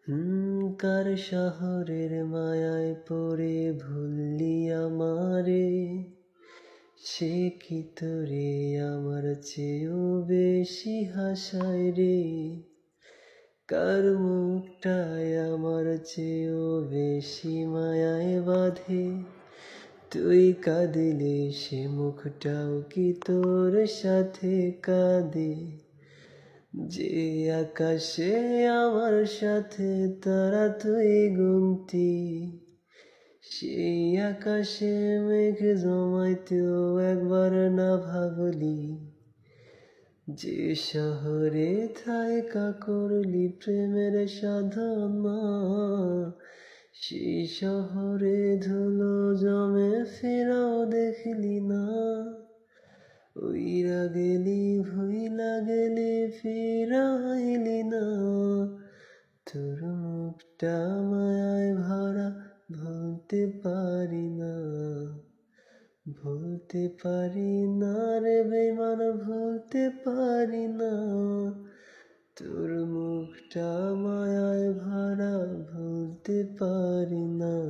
কার শহরের মায়ায় পড়ে ভুললি আমারে, সে কি তোরে আমার চেয়েও বেশি হাসায় রে। কার মুখটায় আমার চেয়েও বেশি মায়ায় বাঁধে, তুই কাঁদিলে সে মুখটাও কি তোর সাথে কাঁদে। যে আকাশে আমার সাথে তারা তুই গুনতি, সেই আকাশে মেঘ জমাইতেও একবার না ভাবলি। যে শহরে থাইকা করলি প্রেমের সাধনা, সেই শহরে ধুলো জমে ফেরাও দেখলি না। উইরা গেলি ভুইলা গেলি ফিরাইলি না, তোর মুখটা মায়ায় ভরা ভুলতে পারি না। ভুলতে পারি না রে বেমান, ভুলতে পারি না, তোর মুখটা মায়ায় ভরা ভুলতে পারি না।